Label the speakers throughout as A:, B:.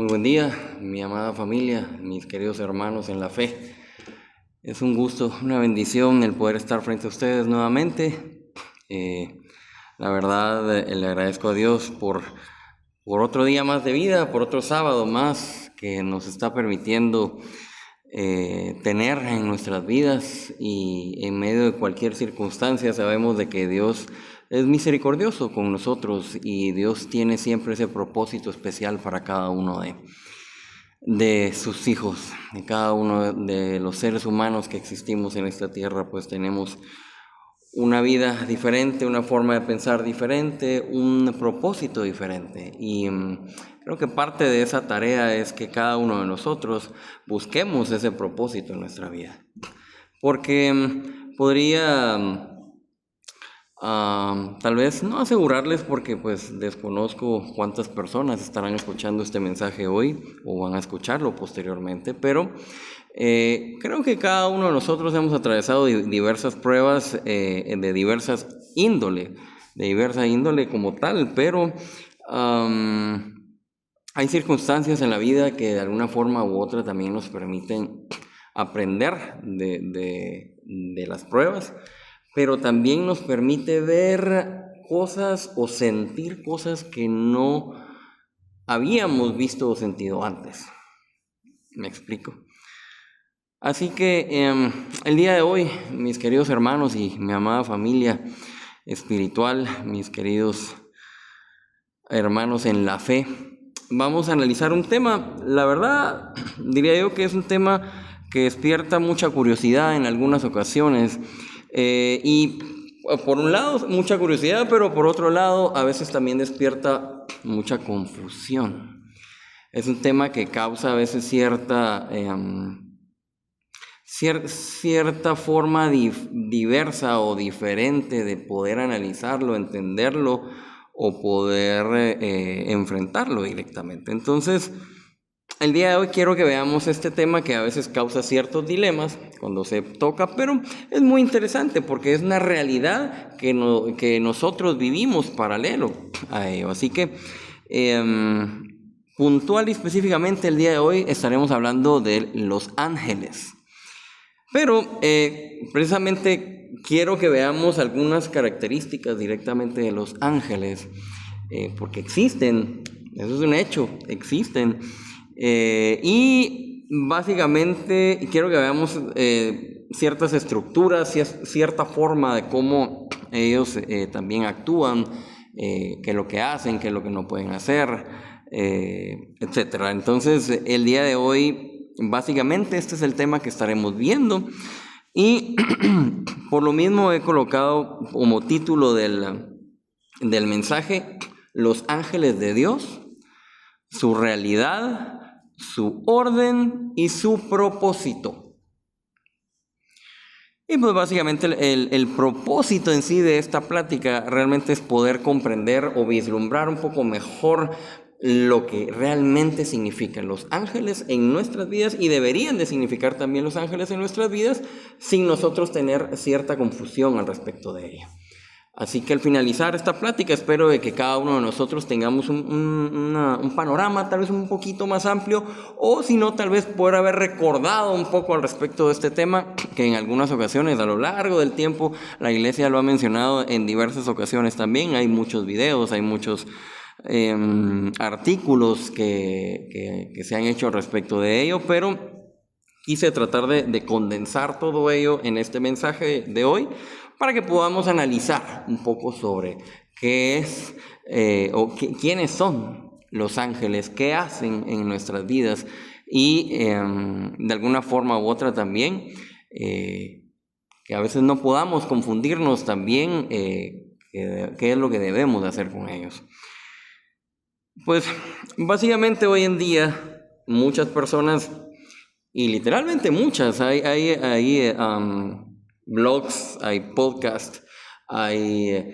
A: Muy buen día, mi amada familia, mis queridos hermanos en la fe. Es un gusto, una bendición el poder estar frente a ustedes nuevamente. La verdad, le agradezco a Dios por otro día más de vida, por otro sábado más que nos está permitiendo tener en nuestras vidas, y en medio de cualquier circunstancia sabemos de que Dios es misericordioso con nosotros y Dios tiene siempre ese propósito especial para cada uno de sus hijos. De cada uno de los seres humanos que existimos en esta tierra, pues tenemos una vida diferente, una forma de pensar diferente, un propósito diferente. Y creo que parte de esa tarea es que cada uno de nosotros busquemos ese propósito en nuestra vida. Porque podría tal vez no asegurarles, porque pues desconozco cuántas personas estarán escuchando este mensaje hoy o van a escucharlo posteriormente, pero creo que cada uno de nosotros hemos atravesado diversas pruebas de diversa índole como tal, pero hay circunstancias en la vida que de alguna forma u otra también nos permiten aprender de las pruebas, pero también nos permite ver cosas o sentir cosas que no habíamos visto o sentido antes. ¿Me explico? Así que el día de hoy, mis queridos hermanos y mi amada familia espiritual, mis queridos hermanos en la fe, vamos a analizar un tema. La verdad, diría yo que es un tema que despierta mucha curiosidad en algunas ocasiones. Y por un lado mucha curiosidad, pero por otro lado a veces también despierta mucha confusión. Es un tema que causa a veces cierta forma diversa o diferente de poder analizarlo, entenderlo o poder enfrentarlo directamente. Entonces, el día de hoy quiero que veamos este tema que a veces causa ciertos dilemas cuando se toca, pero es muy interesante porque es una realidad que nosotros vivimos paralelo a ello. Así que puntual y específicamente el día de hoy estaremos hablando de los ángeles. Pero precisamente quiero que veamos algunas características directamente de los ángeles, porque existen, eso es un hecho, existen. Y básicamente quiero que veamos ciertas estructuras, cierta forma de cómo ellos también actúan, qué es lo que hacen, qué es lo que no pueden hacer, etcétera. Entonces, el día de hoy, básicamente este es el tema que estaremos viendo, y por lo mismo he colocado como título del mensaje: Los ángeles de Dios, su realidad, su orden y su propósito. Y pues básicamente el propósito en sí de esta plática realmente es poder comprender o vislumbrar un poco mejor lo que realmente significan los ángeles en nuestras vidas, y deberían de significar también los ángeles en nuestras vidas, sin nosotros tener cierta confusión al respecto de ello. Así que al finalizar esta plática espero de que cada uno de nosotros tengamos un panorama tal vez un poquito más amplio, o si no, tal vez poder haber recordado un poco al respecto de este tema, que en algunas ocasiones a lo largo del tiempo la iglesia lo ha mencionado en diversas ocasiones también. Hay muchos videos, hay muchos artículos que se han hecho respecto de ello, pero quise tratar de condensar todo ello en este mensaje de hoy, para que podamos analizar un poco sobre qué es quiénes son los ángeles, qué hacen en nuestras vidas, y de alguna forma u otra también que a veces no podamos confundirnos también qué es lo que debemos de hacer con ellos. Pues básicamente hoy en día muchas personas, y literalmente muchas, hay blogs, hay podcasts, hay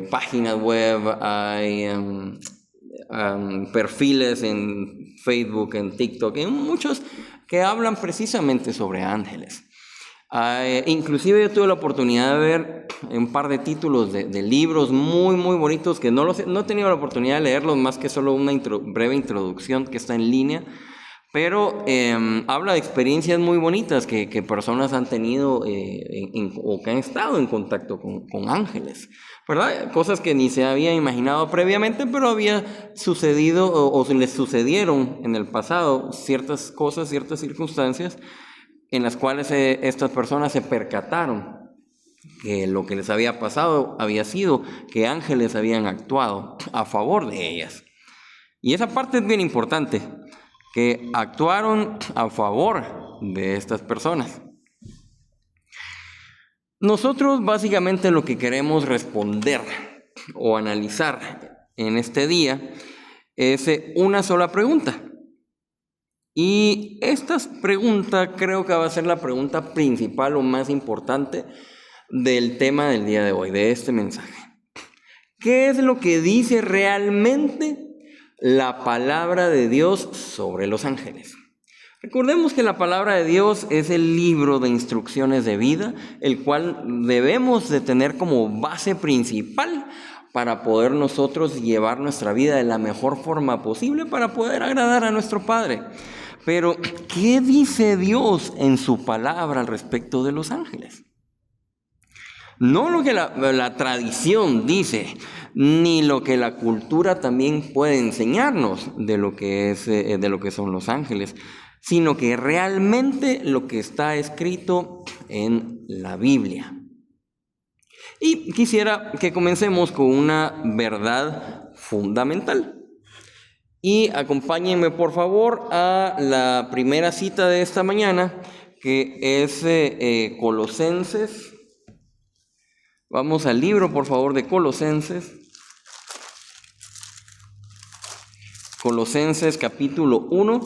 A: páginas web, hay perfiles en Facebook, en TikTok, en muchos que hablan precisamente sobre ángeles. Inclusive yo tuve la oportunidad de ver un par de títulos de libros muy, muy bonitos que no he tenido la oportunidad de leerlos más que solo una breve introducción que está en línea, pero habla de experiencias muy bonitas que personas han tenido o que han estado en contacto con ángeles, ¿verdad? Cosas que ni se habían imaginado previamente, pero había sucedido o se les sucedieron en el pasado ciertas cosas, ciertas circunstancias en las cuales estas personas se percataron que lo que les había pasado había sido que ángeles habían actuado a favor de ellas. Y esa parte es bien importante, que actuaron a favor de estas personas. Nosotros básicamente lo que queremos responder o analizar en este día es una sola pregunta. Y esta pregunta creo que va a ser la pregunta principal o más importante del tema del día de hoy, de este mensaje. ¿Qué es lo que dice realmente la palabra de Dios sobre los ángeles? Recordemos que la palabra de Dios es el libro de instrucciones de vida, el cual debemos de tener como base principal para poder nosotros llevar nuestra vida de la mejor forma posible para poder agradar a nuestro Padre. Pero, ¿qué dice Dios en su palabra al respecto de los ángeles? No lo que la tradición dice, ni lo que la cultura también puede enseñarnos de lo que son los ángeles, sino que realmente lo que está escrito en la Biblia. Y quisiera que comencemos con una verdad fundamental. Y acompáñenme por favor a la primera cita de esta mañana, que es Colosenses. Vamos al libro, por favor, de Colosenses. Colosenses capítulo 1,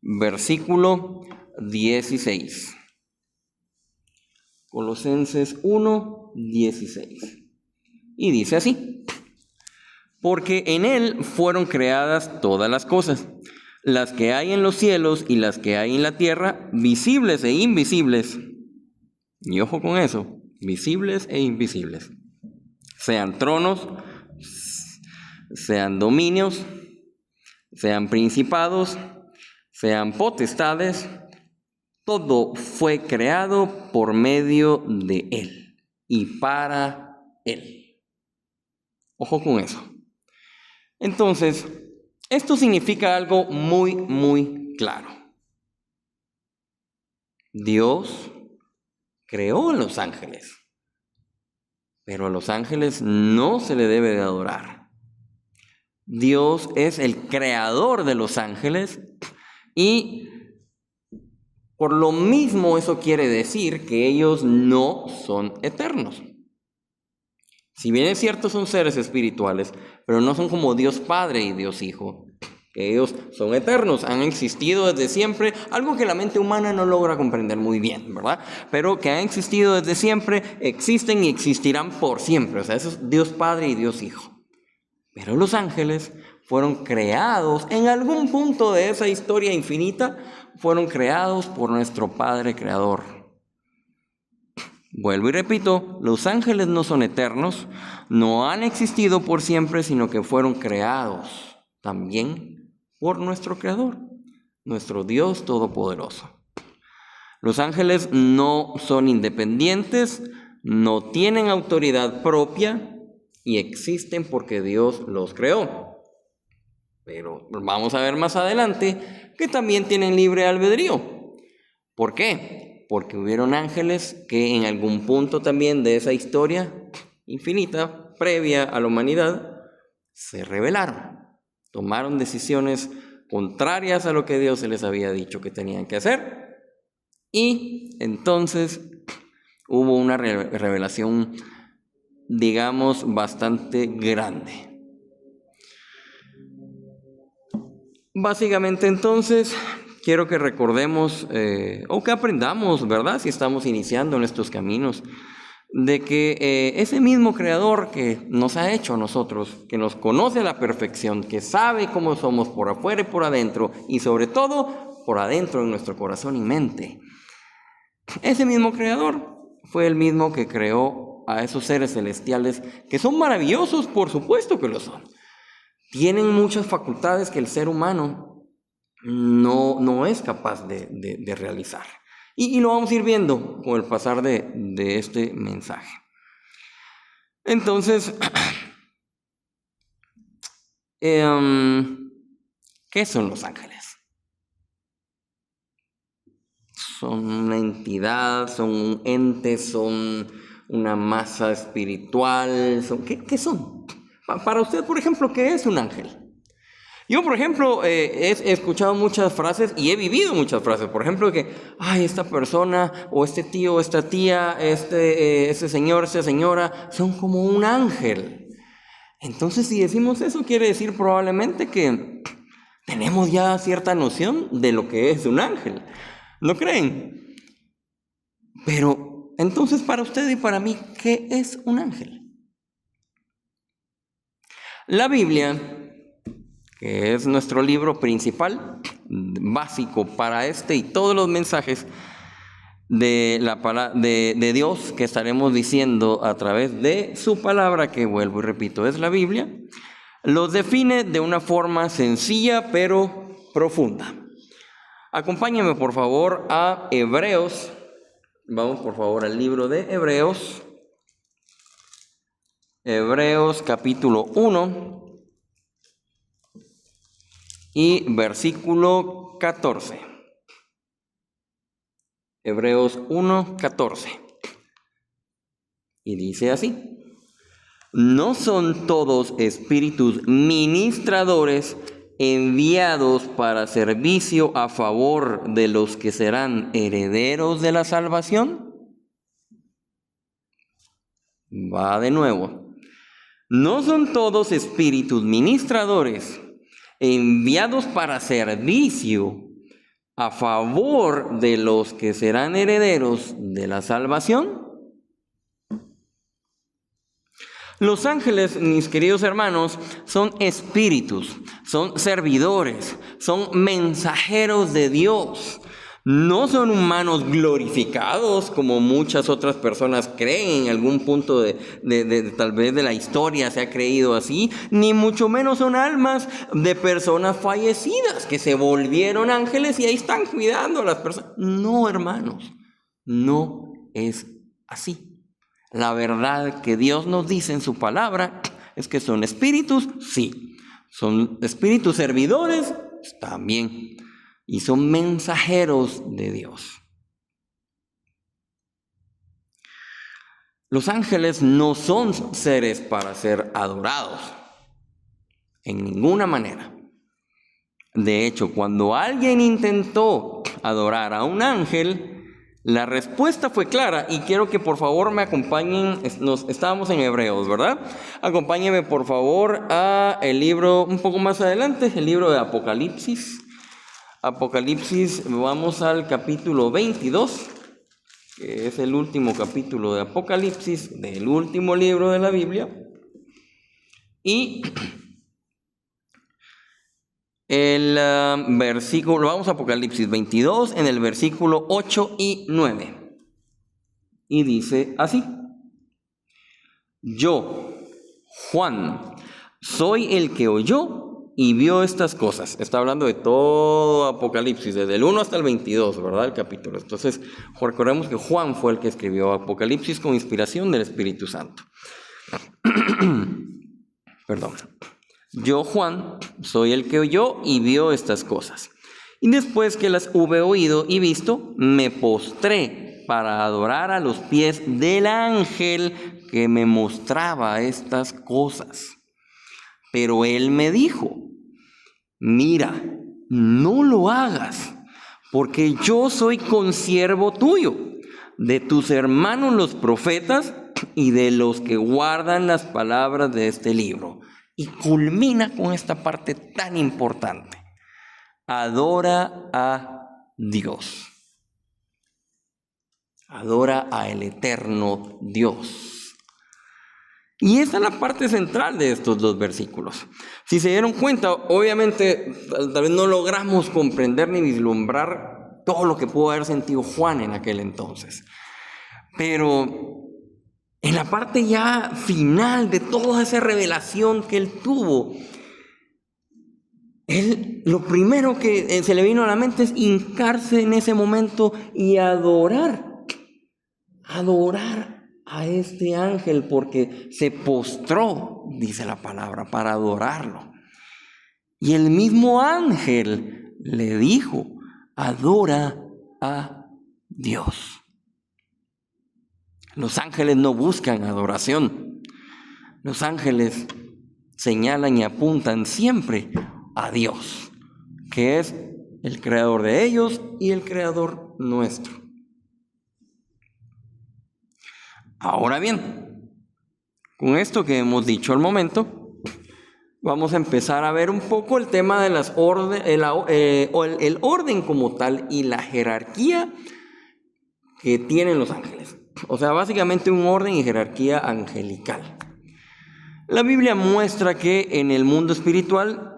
A: versículo 16. Colosenses 1, 16. Y dice así: porque en Él fueron creadas todas las cosas, las que hay en los cielos y las que hay en la tierra, visibles e invisibles. Y ojo con eso, visibles e invisibles. Sean tronos, sean dominios, sean principados, sean potestades, todo fue creado por medio de Él y para Él. Ojo con eso. Entonces, esto significa algo muy, muy claro. Dios creó a los ángeles, pero a los ángeles no se le debe de adorar. Dios es el creador de los ángeles y por lo mismo eso quiere decir que ellos no son eternos. Si bien es cierto, son seres espirituales, pero no son como Dios Padre y Dios Hijo, que ellos son eternos, han existido desde siempre, algo que la mente humana no logra comprender muy bien, ¿verdad? Pero que han existido desde siempre, existen y existirán por siempre, o sea, eso es Dios Padre y Dios Hijo. Pero los ángeles fueron creados, en algún punto de esa historia infinita, fueron creados por nuestro Padre Creador. Vuelvo y repito, los ángeles no son eternos, no han existido por siempre, sino que fueron creados también por nuestro Creador, nuestro Dios Todopoderoso. Los ángeles no son independientes, no tienen autoridad propia y existen porque Dios los creó. Pero vamos a ver más adelante que también tienen libre albedrío. ¿Por qué? Porque hubieron ángeles que en algún punto también de esa historia infinita, previa a la humanidad, se rebelaron. Tomaron decisiones contrarias a lo que Dios se les había dicho que tenían que hacer. Y entonces hubo una revelación, digamos, bastante grande. Básicamente entonces, quiero que recordemos o que aprendamos, ¿verdad? Si estamos iniciando en estos caminos, de que ese mismo Creador que nos ha hecho a nosotros, que nos conoce a la perfección, que sabe cómo somos por afuera y por adentro, y sobre todo por adentro en nuestro corazón y mente, ese mismo creador fue el mismo que creó a esos seres celestiales, que son maravillosos, por supuesto que lo son. Tienen muchas facultades que el ser humano no es capaz de realizar. Y lo vamos a ir viendo con el pasar de este mensaje. Entonces, ¿qué son los ángeles? Son una entidad, son un ente, son una masa espiritual. ¿Qué son? Para usted, por ejemplo, ¿qué es un ángel? Yo, por ejemplo, he escuchado muchas frases y he vivido muchas frases. Por ejemplo, que, ay, esta persona, o este tío, o esta tía, este señor, esta señora, son como un ángel. Entonces, si decimos eso, quiere decir probablemente que tenemos ya cierta noción de lo que es un ángel. ¿No creen? Pero, entonces, para usted y para mí, ¿qué es un ángel? La Biblia, que es nuestro libro principal, básico para este y todos los mensajes de Dios que estaremos diciendo a través de su palabra, que vuelvo y repito, es la Biblia, los define de una forma sencilla pero profunda. Acompáñenme por favor a Hebreos. Vamos por favor al libro de Hebreos. Hebreos capítulo 1 y versículo 14. Hebreos 1, 14. Y dice así: ¿no son todos espíritus ministradores enviados para servicio a favor de los que serán herederos de la salvación? Va de nuevo. ¿No son todos espíritus ministradores enviados para servicio a favor de los que serán herederos de la salvación? Los ángeles, mis queridos hermanos, son espíritus, son servidores, son mensajeros de Dios. No son humanos glorificados como muchas otras personas creen. En algún punto tal vez de la historia se ha creído así. Ni mucho menos son almas de personas fallecidas que se volvieron ángeles y ahí están cuidando a las personas. No, hermanos, no es así. La verdad que Dios nos dice en su palabra es que son espíritus, sí. Son espíritus servidores, también. Y son mensajeros de Dios. Los ángeles no son seres para ser adorados, en ninguna manera. De hecho, cuando alguien intentó adorar a un ángel, la respuesta fue clara, y quiero que por favor me acompañen. Estábamos en Hebreos, ¿verdad? Acompáñenme por favor a el libro un poco más adelante, el libro de Apocalipsis. Apocalipsis, vamos al capítulo 22, que es el último capítulo de Apocalipsis, del último libro de la Biblia. Y el versículo, vamos a Apocalipsis 22, en el versículo 8 y 9. Y dice así: yo, Juan, soy el que oyó y vio estas cosas. Está hablando de todo Apocalipsis, desde el 1 hasta el 22, ¿verdad? El capítulo. Entonces, recordemos que Juan fue el que escribió Apocalipsis con inspiración del Espíritu Santo. Perdón. Yo, Juan, soy el que oyó y vio estas cosas. Y después que las hube oído y visto, me postré para adorar a los pies del ángel que me mostraba estas cosas. Pero él me dijo: mira, no lo hagas, porque yo soy consiervo tuyo, de tus hermanos los profetas y de los que guardan las palabras de este libro. Y culmina con esta parte tan importante: adora a Dios. Adora al eterno Dios. Y esa es la parte central de estos dos versículos. Si se dieron cuenta, obviamente tal vez no logramos comprender ni vislumbrar todo lo que pudo haber sentido Juan en aquel entonces. Pero en la parte ya final de toda esa revelación que él tuvo, él, lo primero que se le vino a la mente es hincarse en ese momento y adorar a este ángel, porque se postró, dice la palabra, para adorarlo. Y el mismo ángel le dijo: adora a Dios. Los ángeles no buscan adoración. Los ángeles señalan y apuntan siempre a Dios, que es el creador de ellos y el creador nuestro. Ahora bien, con esto que hemos dicho al momento, vamos a empezar a ver un poco el tema de el orden como tal y la jerarquía que tienen los ángeles. O sea, básicamente un orden y jerarquía angelical. La Biblia muestra que en el mundo espiritual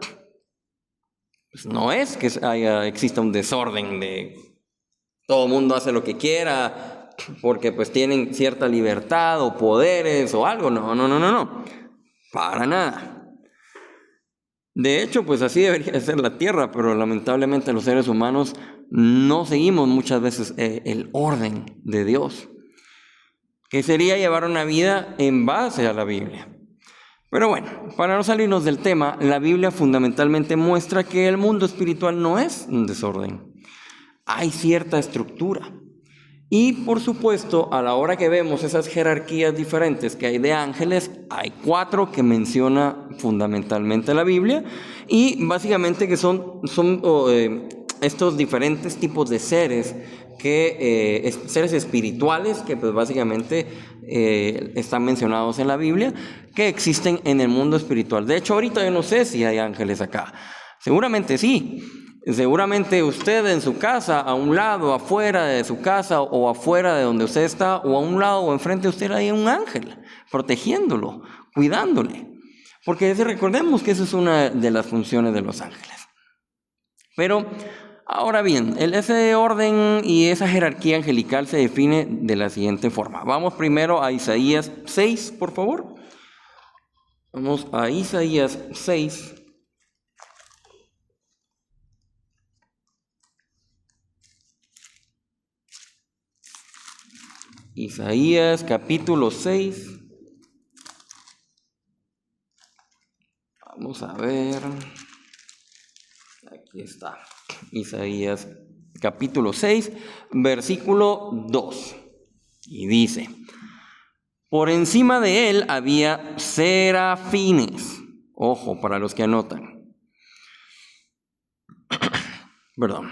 A: pues no es que exista un desorden de todo el mundo hace lo que quiera porque pues tienen cierta libertad o poderes o algo. No. Para nada. De hecho, pues así debería ser la tierra, pero lamentablemente los seres humanos no seguimos muchas veces el orden de Dios, que sería llevar una vida en base a la Biblia. Pero bueno, para no salirnos del tema, la Biblia fundamentalmente muestra que el mundo espiritual no es un desorden. Hay cierta estructura. Y por supuesto, a la hora que vemos esas jerarquías diferentes que hay de ángeles, hay 4 que menciona fundamentalmente la Biblia, y básicamente que son estos diferentes tipos de seres, seres espirituales que pues básicamente están mencionados en la Biblia, que existen en el mundo espiritual. De hecho, ahorita yo no sé si hay ángeles acá. Seguramente sí. Seguramente usted en su casa, a un lado, afuera de su casa o afuera de donde usted está, o a un lado o enfrente de usted hay un ángel protegiéndolo, cuidándole. Porque recordemos que esa es una de las funciones de los ángeles. Pero ahora bien, ese orden y esa jerarquía angelical se define de la siguiente forma. Vamos primero a Isaías 6, por favor. Vamos a Isaías 6. Isaías capítulo 6. Vamos a ver. Aquí está. Isaías capítulo 6, versículo 2. Y dice: por encima de él había serafines. Ojo, para los que anotan. Perdón.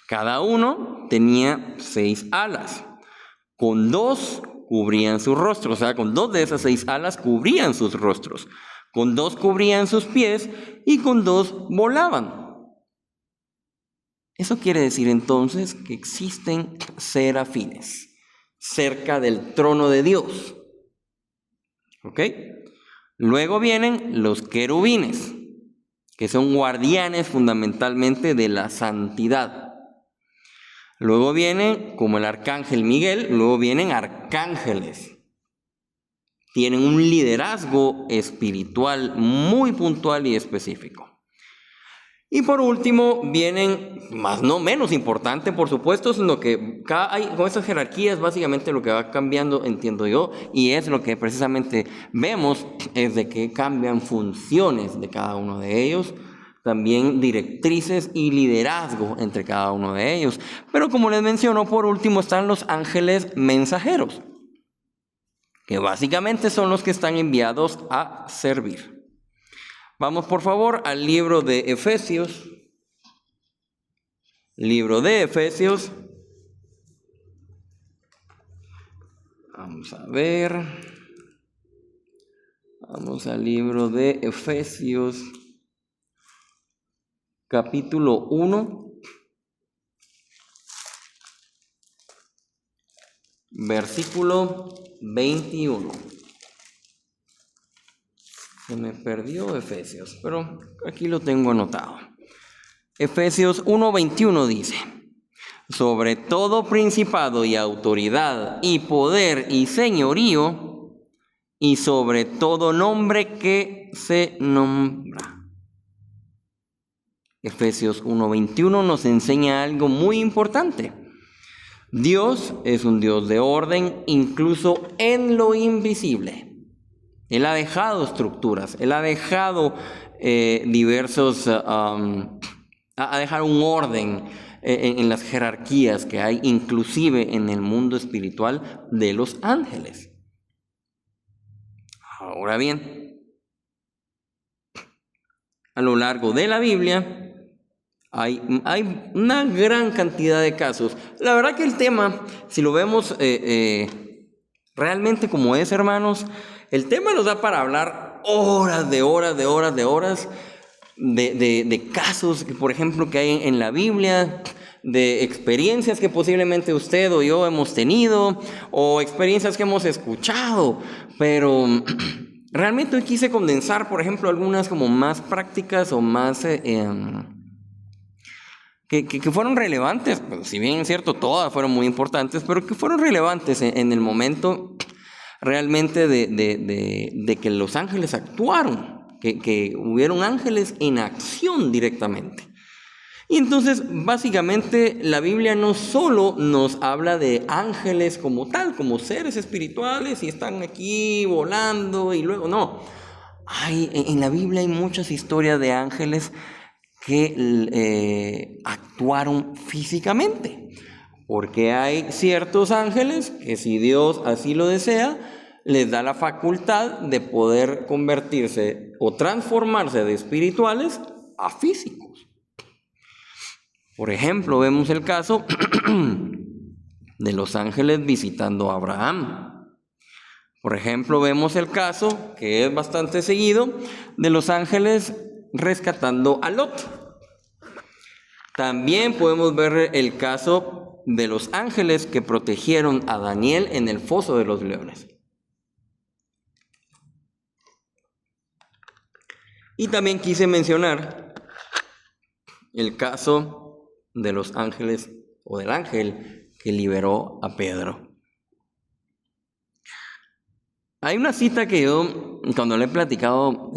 A: Cada uno tenía 6 alas. Con 2 cubrían sus rostros, o sea, con 2 de esas 6 alas cubrían sus rostros. Con 2 cubrían sus pies y con 2 volaban. Eso quiere decir entonces que existen serafines cerca del trono de Dios. ¿Ok? Luego vienen los querubines, que son guardianes fundamentalmente de la santidad. Luego vienen, como el arcángel Miguel, luego vienen arcángeles. Tienen un liderazgo espiritual muy puntual y específico. Y por último vienen, más no menos importante por supuesto, sino que con estas jerarquías básicamente lo que va cambiando, entiendo yo, y es lo que precisamente vemos, es de que cambian funciones de cada uno de ellos, también directrices y liderazgo entre cada uno de ellos. Pero como les menciono, por último están los ángeles mensajeros, que básicamente son los que están enviados a servir. Vamos por favor al libro de Efesios. Libro de Efesios. Vamos a ver. Vamos al libro de Efesios. Capítulo 1. Versículo 21. Se me perdió Efesios, pero aquí lo tengo anotado. Efesios 1:21 dice: sobre todo principado y autoridad y poder y señorío, y sobre todo nombre que se nombra. Efesios 1:21 nos enseña algo muy importante. Dios es un Dios de orden, incluso en lo invisible. Él ha dejado estructuras, Él ha dejado ha dejado un orden en las jerarquías que hay, inclusive en el mundo espiritual de los ángeles. Ahora bien, a lo largo de la Biblia hay una gran cantidad de casos. La verdad que el tema, si lo vemos realmente como es, hermanos, el tema nos da para hablar horas de casos, por ejemplo, que hay en la Biblia, de experiencias que posiblemente usted o yo hemos tenido, o experiencias que hemos escuchado, pero realmente hoy quise condensar, por ejemplo, algunas como más prácticas o más que fueron relevantes, pues, si bien es cierto, todas fueron muy importantes, pero que fueron relevantes en el momento realmente de que los ángeles actuaron, que hubieron ángeles en acción directamente. Y entonces, básicamente, la Biblia no solo nos habla de ángeles como tal, como seres espirituales y están aquí volando y luego, no. En la Biblia hay muchas historias de ángeles que actuaron físicamente, porque hay ciertos ángeles que, si Dios así lo desea, les da la facultad de poder convertirse o transformarse de espirituales a físicos. Por ejemplo, vemos el caso de los ángeles visitando a Abraham. Por ejemplo, vemos el caso, que es bastante seguido, de los ángeles rescatando a Lot. También podemos ver el caso de los ángeles que protegieron a Daniel en el foso de los leones. Y también quise mencionar el caso de los ángeles o del ángel que liberó a Pedro. Hay una cita que yo, cuando le he platicado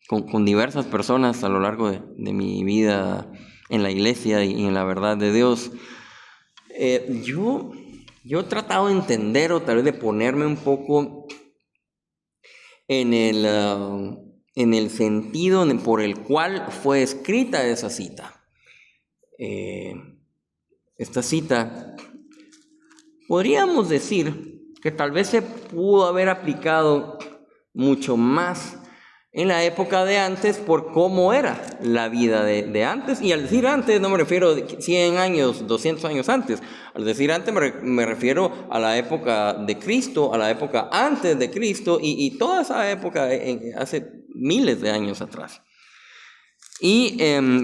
A: con diversas personas a lo largo de mi vida en la iglesia y en la verdad de Dios, yo he tratado de entender o tal vez de ponerme un poco en el sentido por el cual fue escrita esa cita. Esta cita, podríamos decir que tal vez se pudo haber aplicado mucho más en la época de antes por cómo era la vida de antes. Y al decir antes no me refiero a 100 años, 200 años antes. Al decir antes me refiero a la época de Cristo, a la época antes de Cristo y toda esa época hace miles de años atrás. Y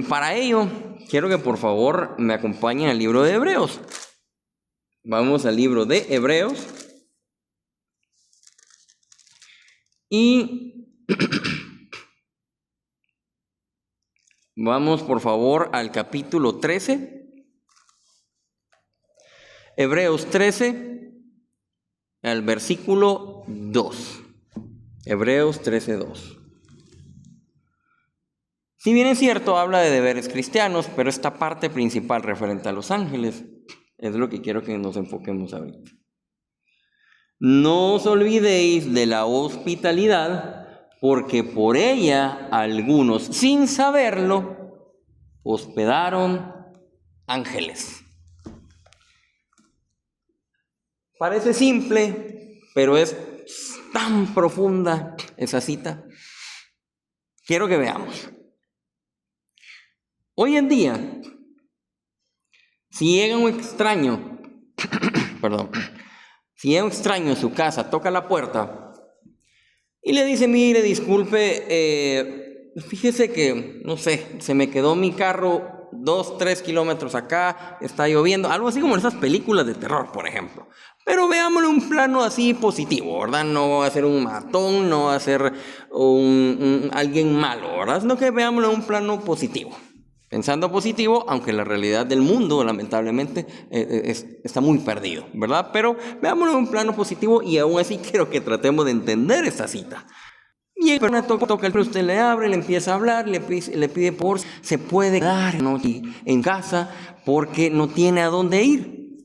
A: para ello quiero que por favor me acompañen al libro de Hebreos. Vamos al libro de Hebreos. Y vamos por favor al capítulo 13. Hebreos 13, al versículo 2. Hebreos 13:2. Si bien es cierto, habla de deberes cristianos, pero esta parte principal referente a los ángeles es lo que quiero que nos enfoquemos ahorita. No os olvidéis de la hospitalidad, porque por ella algunos, sin saberlo, hospedaron ángeles. Parece simple, pero es tan profunda esa cita. Quiero que veamos. Hoy en día, si llega un extraño, si llega un extraño en su casa, toca la puerta y le dice: mire, disculpe, fíjese que, no sé, se me quedó mi carro 2-3 kilómetros acá, está lloviendo, algo así como en esas películas de terror, por ejemplo. Pero veámoslo en un plano así positivo, ¿verdad? No va a ser un matón, no va a ser alguien malo, ¿verdad? Sino que veámoslo en un plano positivo. pensando positivo, aunque la realidad del mundo, lamentablemente, está muy perdido, ¿verdad? Pero veámoslo en un plano positivo y aún así quiero que tratemos de entender esta cita. Y el persona toca el timbre, usted le abre, le empieza a hablar, le pide por se puede quedar en casa porque no tiene a dónde ir.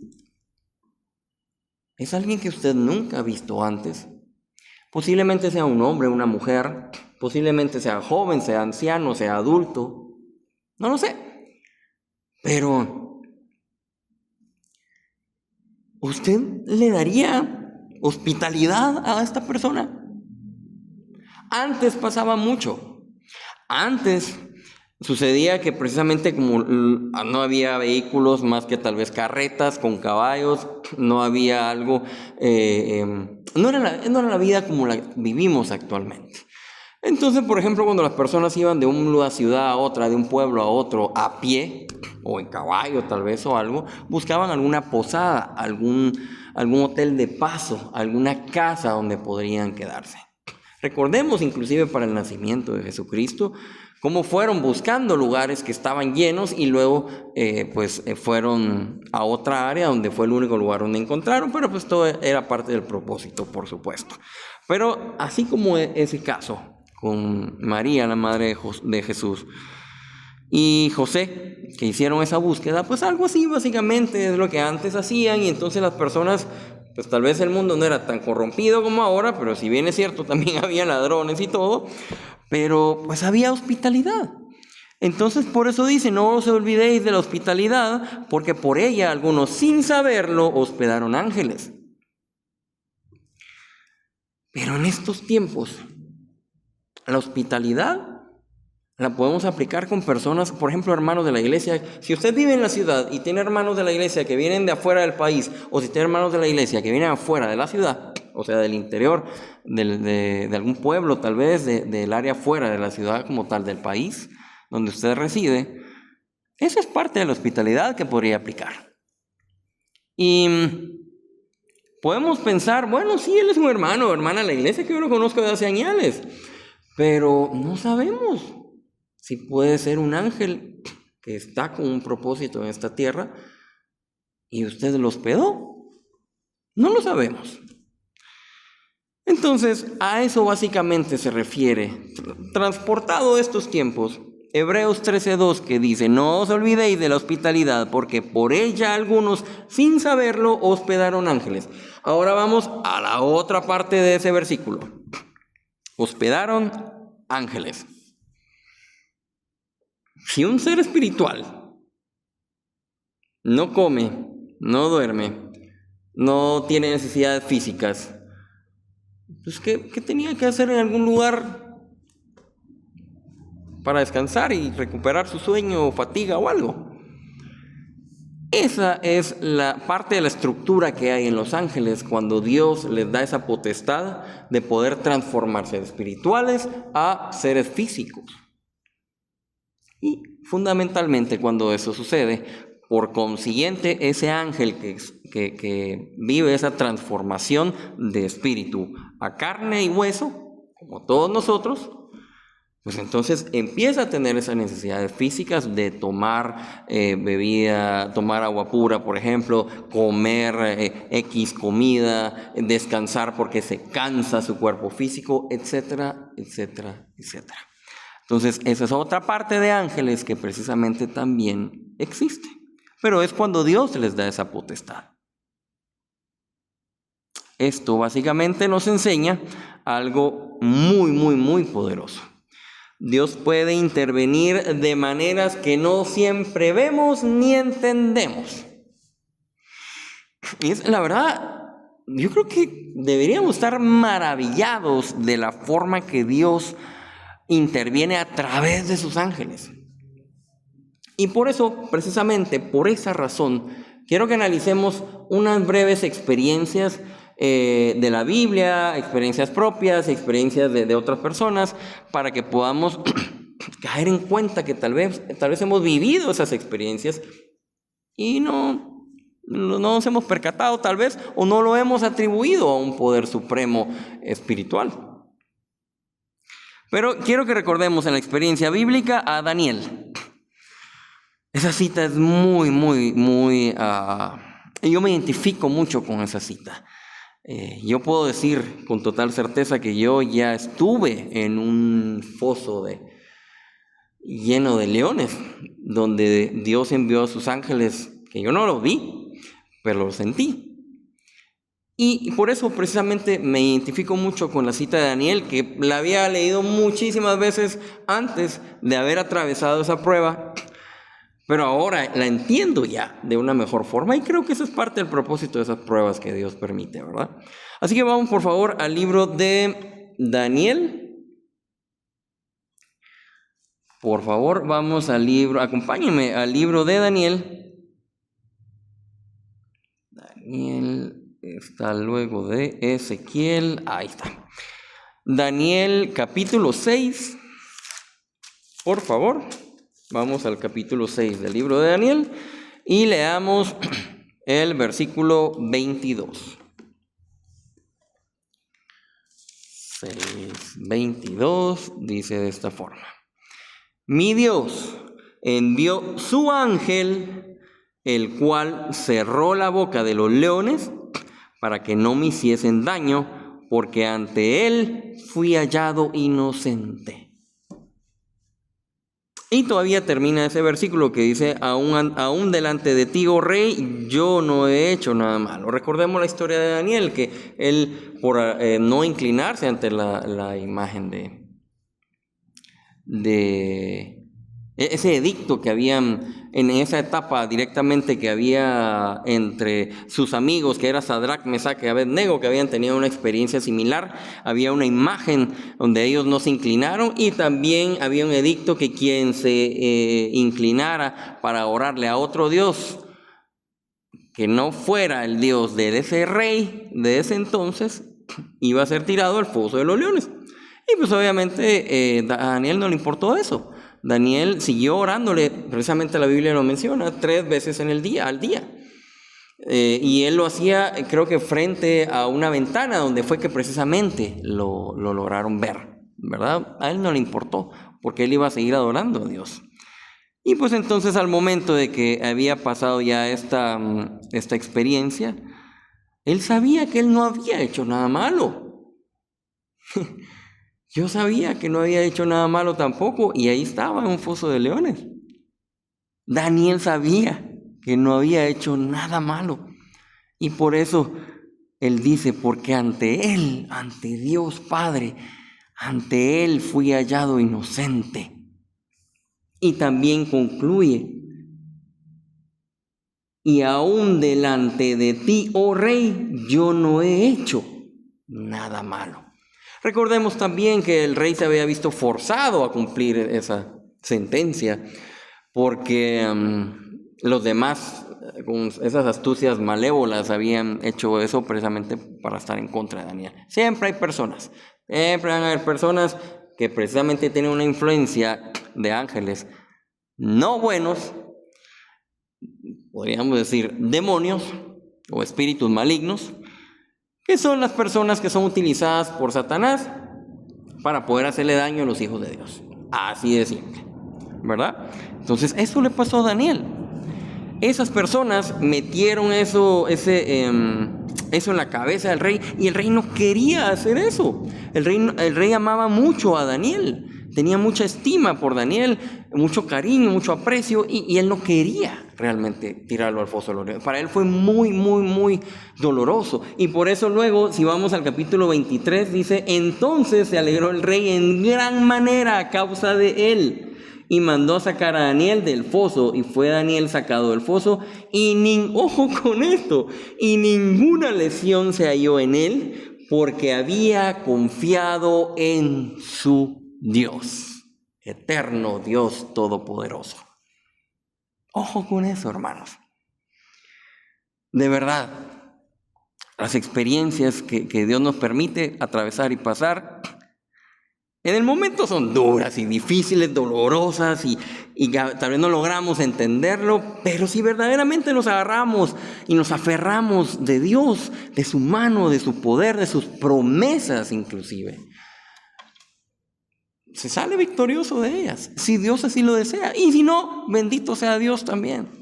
A: Es alguien que usted nunca ha visto antes. Posiblemente sea un hombre, una mujer, posiblemente sea joven, sea anciano, sea adulto. No lo sé. Pero ¿usted le daría hospitalidad a esta persona? Antes pasaba mucho. Antes sucedía que precisamente como no había vehículos más que tal vez carretas con caballos, no había algo, no era la vida como la vivimos actualmente. Entonces, por ejemplo, cuando las personas iban de una ciudad a otra, de un pueblo a otro, a pie o en caballo tal vez o algo, buscaban alguna posada, algún hotel de paso, alguna casa donde podrían quedarse. Recordemos inclusive para el nacimiento de Jesucristo, cómo fueron buscando lugares que estaban llenos y luego fueron a otra área donde fue el único lugar donde encontraron, pero pues todo era parte del propósito, por supuesto. Pero así como ese caso con María, la madre de Jesús, y José, que hicieron esa búsqueda, pues algo así básicamente es lo que antes hacían, y entonces las personas, pues tal vez el mundo no era tan corrompido como ahora, pero si bien es cierto, también había ladrones y todo, pero pues había hospitalidad. Entonces por eso dice, no os olvidéis de la hospitalidad, porque por ella algunos sin saberlo hospedaron ángeles. Pero en estos tiempos, la hospitalidad la podemos aplicar con personas, por ejemplo, hermanos de la iglesia. Si usted vive en la ciudad y tiene hermanos de la iglesia que vienen de afuera del país, o si tiene hermanos de la iglesia que vienen afuera de la ciudad, o sea, del interior, de algún pueblo, tal vez, del área fuera de la ciudad como tal, del país donde usted reside, eso es parte de la hospitalidad que podría aplicar. Y podemos pensar, bueno, sí, él es un hermano o hermana de la iglesia que yo lo conozco de hace años, pero no sabemos si puede ser un ángel que está con un propósito en esta tierra y usted lo hospedó. No lo sabemos. Entonces, a eso básicamente se refiere. Transportado estos tiempos, Hebreos 13:2 que dice, no os olvidéis de la hospitalidad, porque por ella algunos, sin saberlo, hospedaron ángeles. Ahora vamos a la otra parte de ese versículo. Hospedaron ángeles. Si un ser espiritual no come, no duerme, no tiene necesidades físicas, pues ¿qué tenía que hacer en algún lugar para descansar y recuperar su sueño o fatiga o algo? Esa es la parte de la estructura que hay en los ángeles cuando Dios les da esa potestad de poder transformarse de espirituales a seres físicos. Y fundamentalmente cuando eso sucede, por consiguiente, ese ángel que vive esa transformación de espíritu a carne y hueso, como todos nosotros, pues entonces empieza a tener esas necesidades físicas de tomar bebida, tomar agua pura, por ejemplo, comer X comida, descansar porque se cansa su cuerpo físico, etcétera, etcétera, etcétera. Entonces, esa es otra parte de ángeles que precisamente también existe. Pero es cuando Dios les da esa potestad. Esto básicamente nos enseña algo muy, muy, muy poderoso. Dios puede intervenir de maneras que no siempre vemos ni entendemos. Y es la verdad, yo creo que deberíamos estar maravillados de la forma que Dios interviene a través de sus ángeles. Y por eso, precisamente por esa razón, quiero que analicemos unas breves experiencias de la Biblia, experiencias propias, experiencias de otras personas, para que podamos caer en cuenta que tal vez hemos vivido esas experiencias y no nos hemos percatado tal vez, o no lo hemos atribuido a un poder supremo espiritual. Pero quiero que recordemos en la experiencia bíblica a Daniel. Esa cita es muy, muy, muy... yo me identifico mucho con esa cita. Yo puedo decir con total certeza que yo ya estuve en un foso lleno de leones, donde Dios envió a sus ángeles, que yo no los vi, pero los sentí. Y por eso precisamente me identifico mucho con la cita de Daniel, que la había leído muchísimas veces antes de haber atravesado esa prueba, pero ahora la entiendo ya de una mejor forma y creo que eso es parte del propósito de esas pruebas que Dios permite, ¿verdad? Así que vamos por favor al libro de Daniel. Por favor, vamos al libro, acompáñenme al libro de Daniel. Daniel está luego de Ezequiel, ahí está. Daniel capítulo 6, por favor. Vamos al capítulo 6 del libro de Daniel y leamos el versículo 22. 6:22 dice de esta forma: Mi Dios envió su ángel, el cual cerró la boca de los leones para que no me hiciesen daño, porque ante él fui hallado inocente. Y todavía termina ese versículo que dice: aún delante de ti, oh rey, yo no he hecho nada malo. Recordemos la historia de Daniel, que él, por no inclinarse ante la imagen de ese edicto que habían en esa etapa directamente, que había entre sus amigos, que era Sadrach, Mesach y Abednego, que habían tenido una experiencia similar, había una imagen donde ellos no se inclinaron, y también había un edicto que quien se inclinara para orarle a otro Dios que no fuera el Dios de ese rey de ese entonces, iba a ser tirado al foso de los leones. Y pues obviamente a Daniel no le importó eso. Daniel siguió orándole, precisamente la Biblia lo menciona, 3 veces al día. Y él lo hacía, creo que frente a una ventana, donde fue que precisamente lo lograron ver, ¿verdad? A él no le importó, porque él iba a seguir adorando a Dios. Y pues entonces, al momento de que había pasado ya esta experiencia, él sabía que él no había hecho nada malo. Yo sabía que no había hecho nada malo tampoco, y ahí estaba en un foso de leones. Daniel sabía que no había hecho nada malo, y por eso él dice: porque ante él, ante Dios Padre, ante él fui hallado inocente. Y también concluye: y aún delante de ti, oh rey, yo no he hecho nada malo. Recordemos también que el rey se había visto forzado a cumplir esa sentencia, porque los demás, con esas astucias malévolas, habían hecho eso precisamente para estar en contra de Daniel. Siempre van a haber personas que precisamente tienen una influencia de ángeles no buenos, podríamos decir demonios o espíritus malignos, que son las personas que son utilizadas por Satanás para poder hacerle daño a los hijos de Dios. Así de simple, ¿verdad? Entonces, eso le pasó a Daniel. Esas personas metieron eso en la cabeza del rey, y el rey no quería hacer eso. El rey amaba mucho a Daniel, tenía mucha estima por Daniel, mucho cariño, mucho aprecio, y él no quería realmente tirarlo al foso de los leones. Para él fue muy, muy, muy doloroso, y por eso luego, si vamos al capítulo 23, dice: entonces se alegró el rey en gran manera a causa de él, y mandó sacar a Daniel del foso, y fue Daniel sacado del foso, ojo con esto, y ninguna lesión se halló en él, porque había confiado en su Dios, eterno Dios todopoderoso. Ojo con eso, hermanos. De verdad, las experiencias que Dios nos permite atravesar y pasar, en el momento son duras y difíciles, dolorosas, y tal vez no logramos entenderlo, pero si verdaderamente nos agarramos y nos aferramos de Dios, de su mano, de su poder, de sus promesas inclusive, se sale victorioso de ellas, si Dios así lo desea. Y si no, bendito sea Dios también.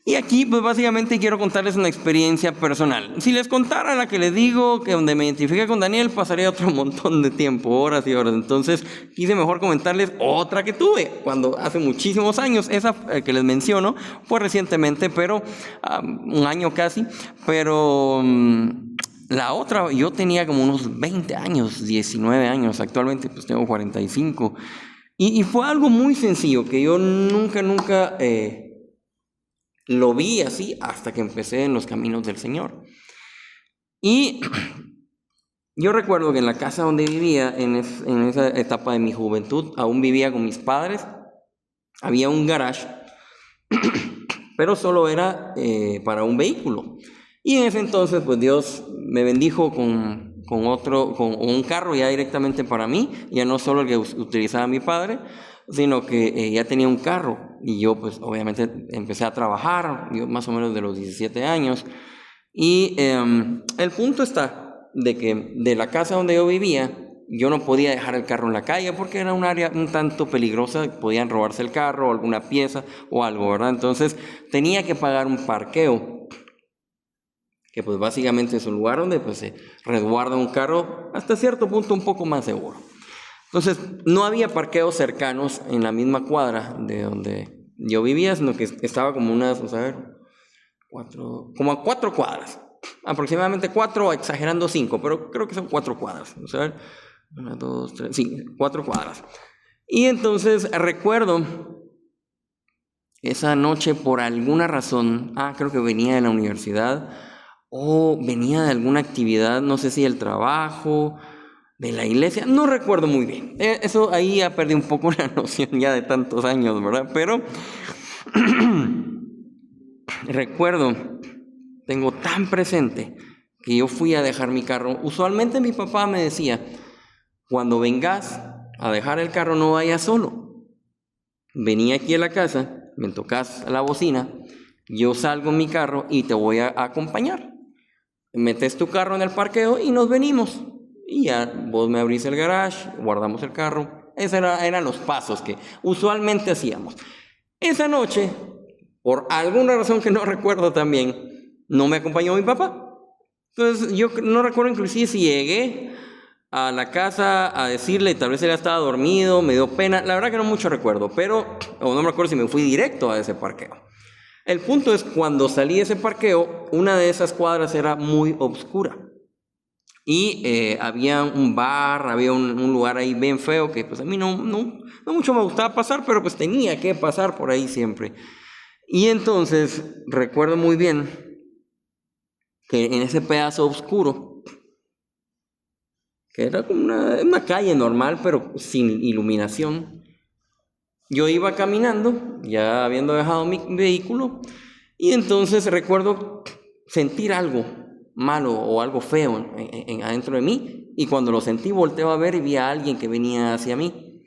A: Y aquí, pues básicamente quiero contarles una experiencia personal. Si les contara la que les digo, que donde me identifiqué con Daniel, pasaría otro montón de tiempo, horas y horas. Entonces, quise mejor comentarles otra que tuve, cuando hace muchísimos años. Esa que les menciono fue recientemente, pero un año casi. Pero la otra, yo tenía como unos 20 años, 19 años. Actualmente, pues tengo 45. Y fue algo muy sencillo, que yo nunca lo vi así hasta que empecé en los caminos del Señor. Y yo recuerdo que en la casa donde vivía, en esa etapa de mi juventud, aún vivía con mis padres. Había un garage, pero solo era para un vehículo. Y en ese entonces, pues Dios me bendijo con un carro ya directamente para mí, ya no solo el que utilizaba mi padre, sino que ya tenía un carro. Y yo pues obviamente empecé a trabajar, yo más o menos de los 17 años. Y el punto está de que de la casa donde yo vivía, yo no podía dejar el carro en la calle porque era un área un tanto peligrosa, podían robarse el carro o alguna pieza o algo, ¿verdad? Entonces tenía que pagar un parqueo, que pues básicamente es un lugar donde pues se resguarda un carro hasta cierto punto un poco más seguro. Entonces, no había parqueos cercanos en la misma cuadra de donde yo vivía, sino que estaba como unas, vamos a ver, como a 4 cuadras. Aproximadamente 4, exagerando 5, pero creo que son 4 cuadras. Vamos a ver, 1, 2, 3, sí, 4 cuadras. Y entonces recuerdo esa noche por alguna razón, creo que venía de la universidad o venía de alguna actividad, no sé si del trabajo, de la iglesia, no recuerdo muy bien. Eso ahí ya perdí un poco la noción ya de tantos años, ¿verdad? Pero recuerdo, tengo tan presente que yo fui a dejar mi carro. Usualmente mi papá me decía, cuando vengas a dejar el carro no vayas solo. Vení aquí a la casa, me tocas la bocina, yo salgo en mi carro y te voy a acompañar. Metes tu carro en el parqueo y nos venimos. Y ya vos me abrís el garage, guardamos el carro. Esos eran los pasos que usualmente hacíamos. Esa noche, por alguna razón que no recuerdo también, no me acompañó mi papá. Entonces yo no recuerdo inclusive si llegué a la casa a decirle, tal vez él estaba dormido, me dio pena. La verdad que no mucho recuerdo, o no me acuerdo si me fui directo a ese parqueo. El punto es, cuando salí de ese parqueo, una de esas cuadras era muy oscura. Y había un bar, había un lugar ahí bien feo que pues a mí no mucho me gustaba pasar, pero pues tenía que pasar por ahí siempre. Y entonces recuerdo muy bien que en ese pedazo oscuro, que era como una calle normal, pero sin iluminación, yo iba caminando, ya habiendo dejado mi vehículo, y entonces recuerdo sentir algo malo o algo feo adentro de mí, y cuando lo sentí volteo a ver y vi a alguien que venía hacia mí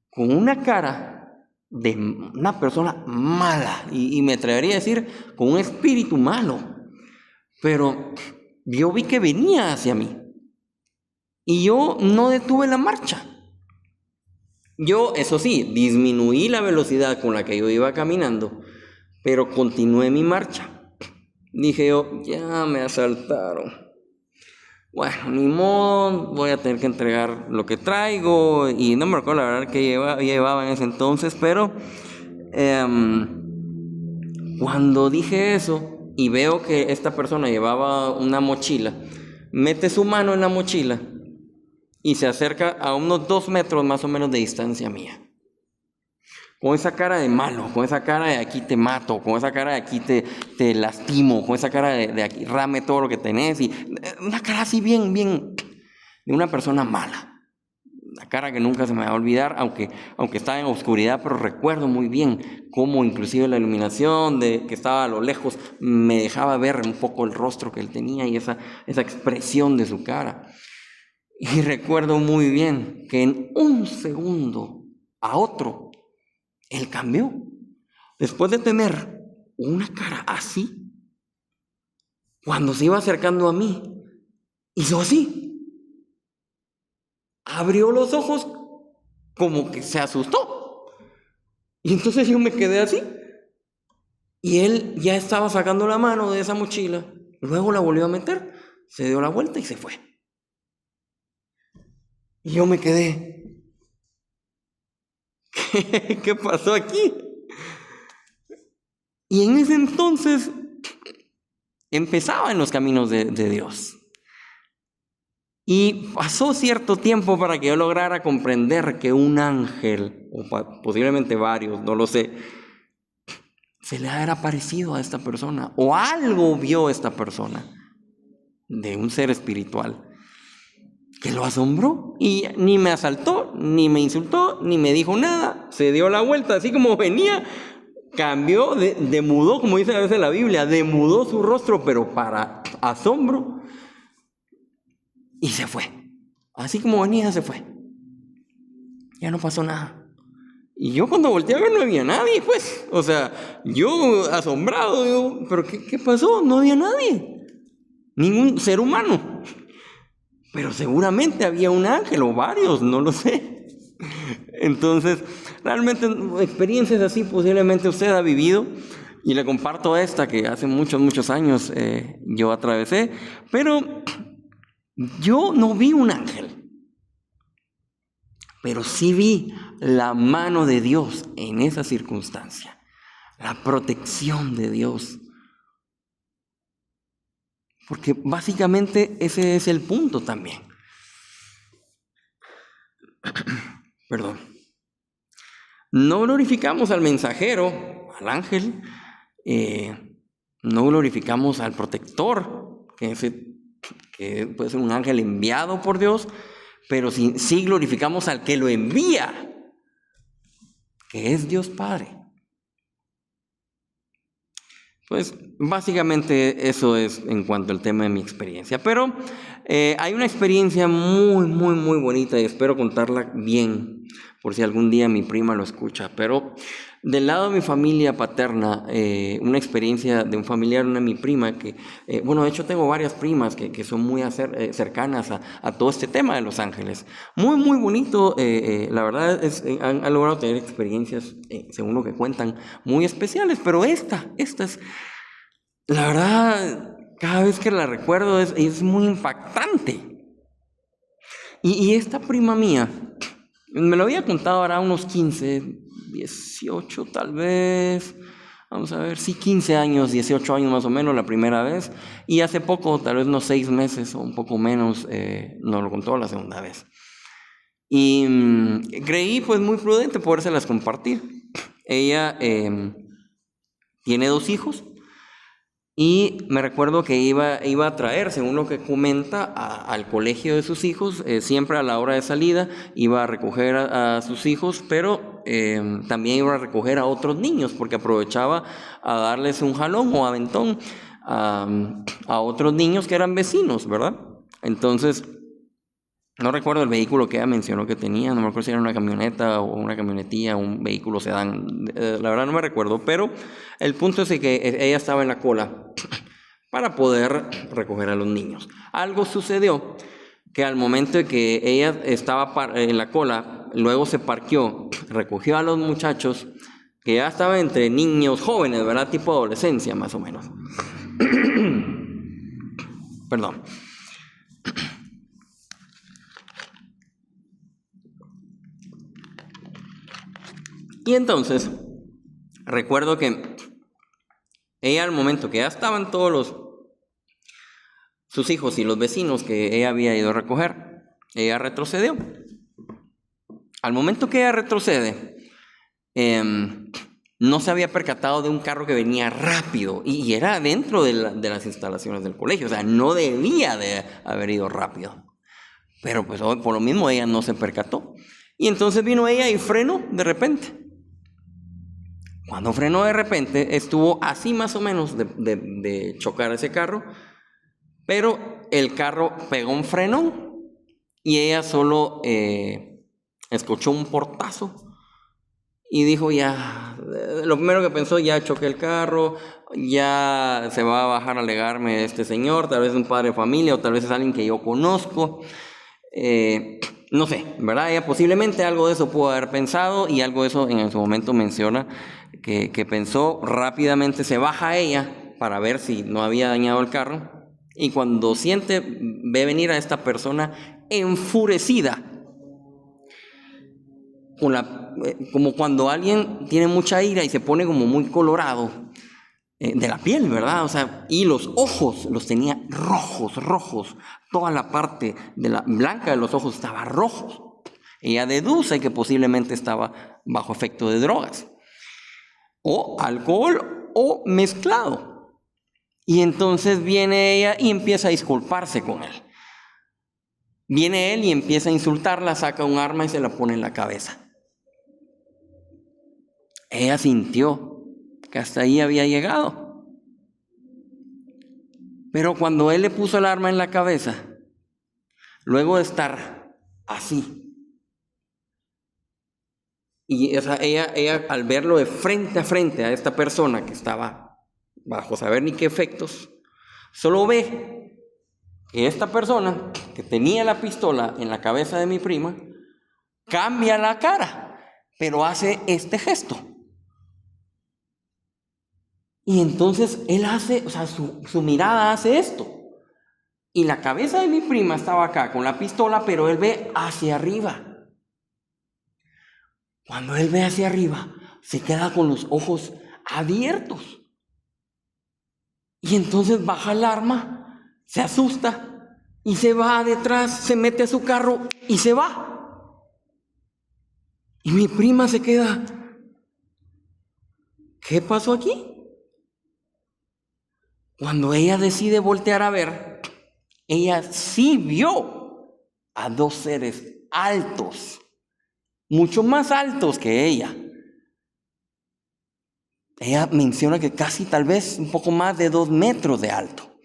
A: con una cara de una persona mala, y me atrevería a decir con un espíritu malo, pero yo vi que venía hacia mí y yo no detuve la marcha. Yo, eso sí, disminuí la velocidad con la que yo iba caminando, pero continué mi marcha. Dije yo, ya me asaltaron. Bueno, ni modo, voy a tener que entregar lo que traigo. Y no me recuerdo la verdad que llevaba en ese entonces, pero cuando dije eso y veo que esta persona llevaba una mochila, mete su mano en la mochila y se acerca a unos 2 metros más o menos de distancia mía. Con esa cara de malo, con esa cara de aquí te mato, con esa cara de aquí te lastimo, con esa cara de aquí rame todo lo que tenés, y una cara así bien de una persona mala. La cara que nunca se me va a olvidar, aunque estaba en oscuridad, pero recuerdo muy bien cómo inclusive la iluminación de que estaba a lo lejos me dejaba ver un poco el rostro que él tenía y esa expresión de su cara. Y recuerdo muy bien que en un segundo a otro, él cambió. Después de tener una cara así, cuando se iba acercando a mí, hizo así. abrió los ojos como que se asustó. Y entonces yo me quedé así. Y él ya estaba sacando la mano de esa mochila. Luego la volvió a meter, se dio la vuelta y se fue. Y yo me quedé. ¿Qué pasó aquí? Y en ese entonces empezaba en los caminos de Dios. Y pasó cierto tiempo para que yo lograra comprender que un ángel, o posiblemente varios, no lo sé, se le era parecido a esta persona, o algo vio esta persona de un ser espiritual que lo asombró, y ni me asaltó, ni me insultó, ni me dijo nada. Se dio la vuelta, así como venía, cambió, demudó, como dice a veces la Biblia, demudó su rostro, pero para asombro, y se fue. Así como venía, se fue. Ya no pasó nada. Y yo cuando volteé a ver no había nadie, pues. O sea, yo asombrado, pero ¿qué pasó? No había nadie. Ningún ser humano. Pero seguramente había un ángel o varios, no lo sé. Entonces, realmente experiencias así posiblemente usted ha vivido. Y le comparto esta que hace muchos años yo atravesé. Pero yo no vi un ángel. Pero sí vi la mano de Dios en esa circunstancia. La protección de Dios. Porque básicamente ese es el punto también. Perdón. No glorificamos al mensajero, al ángel. No glorificamos al protector, que puede ser un ángel enviado por Dios. Pero sí glorificamos al que lo envía, que es Dios Padre. Pues básicamente eso es en cuanto al tema de mi experiencia. Pero hay una experiencia muy bonita y espero contarla bien, por si algún día mi prima lo escucha. Pero del lado de mi familia paterna, una experiencia de un familiar, una de mi prima, que, de hecho tengo varias primas que son muy cercanas a todo este tema de Los Ángeles. Muy bonito, la verdad han logrado tener experiencias, según lo que cuentan, muy especiales, pero esta es, la verdad, cada vez que la recuerdo es muy impactante. Y esta prima mía, me lo había contado ahora unos 15, 18 tal vez, vamos a ver, sí, 15 años, 18 años más o menos la primera vez, y hace poco, tal vez unos 6 meses o un poco menos, nos lo contó la segunda vez. Y creí pues muy prudente podérselas compartir. Ella tiene 2 hijos. Y me recuerdo que iba a traer, según lo que comenta, al colegio de sus hijos, siempre a la hora de salida, iba a recoger a sus hijos, pero también iba a recoger a otros niños, porque aprovechaba a darles un jalón o aventón a otros niños que eran vecinos, ¿verdad? Entonces, no recuerdo el vehículo que ella mencionó que tenía, no me acuerdo si era una camioneta o una camionetilla, un vehículo sedán, la verdad no me recuerdo, pero el punto es que ella estaba en la cola para poder recoger a los niños. Algo sucedió que al momento de que ella estaba en la cola, luego se parqueó, recogió a los muchachos, que ya estaban entre niños jóvenes, ¿verdad? Tipo adolescencia más o menos. Perdón. Y entonces, recuerdo que ella al momento que ya estaban todos sus hijos y los vecinos que ella había ido a recoger, ella retrocedió. Al momento que ella retrocede, no se había percatado de un carro que venía rápido y era dentro de las instalaciones del colegio, o sea, no debía de haber ido rápido. Pero pues por lo mismo ella no se percató. Y entonces vino ella y frenó de repente. Cuando frenó de repente, estuvo así más o menos de chocar ese carro, pero el carro pegó un freno y ella solo escuchó un portazo y dijo ya, lo primero que pensó, ya choqué el carro, ya se va a bajar a alegarme este señor, tal vez es un padre de familia o tal vez es alguien que yo conozco. No sé, ¿verdad? Ella posiblemente algo de eso pudo haber pensado, y algo de eso en su momento menciona que pensó. Rápidamente se baja ella para ver si no había dañado el carro, y cuando ve venir a esta persona enfurecida, como cuando alguien tiene mucha ira y se pone como muy colorado de la piel, ¿verdad? O sea, y los ojos los tenía rojos, toda la parte de la blanca de los ojos estaba rojos. Ella deduce que posiblemente estaba bajo efecto de drogas, o alcohol, o mezclado. Y entonces viene ella y empieza a disculparse con él. Viene él y empieza a insultarla, saca un arma y se la pone en la cabeza. Ella sintió que hasta ahí había llegado. Pero cuando él le puso el arma en la cabeza, luego de estar así, y ella al verlo de frente a frente a esta persona que estaba bajo saber ni qué efectos, solo ve que esta persona que tenía la pistola en la cabeza de mi prima cambia la cara, pero hace este gesto. Y entonces él hace, o sea, su mirada hace esto. Y la cabeza de mi prima estaba acá con la pistola, pero él ve hacia arriba. Cuando él ve hacia arriba, se queda con los ojos abiertos. Y entonces baja el arma, se asusta y se va detrás, se mete a su carro y se va. Y mi prima se queda, ¿qué pasó aquí? Cuando ella decide voltear a ver, ella sí vio a dos seres altos, mucho más altos que ella. Ella menciona que casi tal vez un poco más de 2 metros de alto.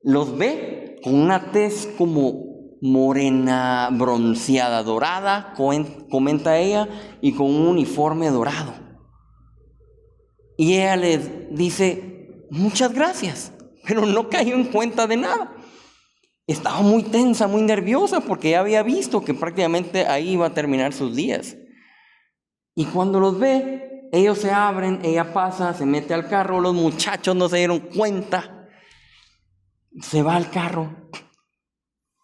A: Los ve con una tez como morena, bronceada, dorada, comenta ella, y con un uniforme dorado. Y ella les dice, muchas gracias, pero no cayó en cuenta de nada. Estaba muy tensa, muy nerviosa, porque ya había visto que prácticamente ahí iba a terminar sus días. Y cuando los ve, ellos se abren, ella pasa, se mete al carro, los muchachos no se dieron cuenta, se va al carro,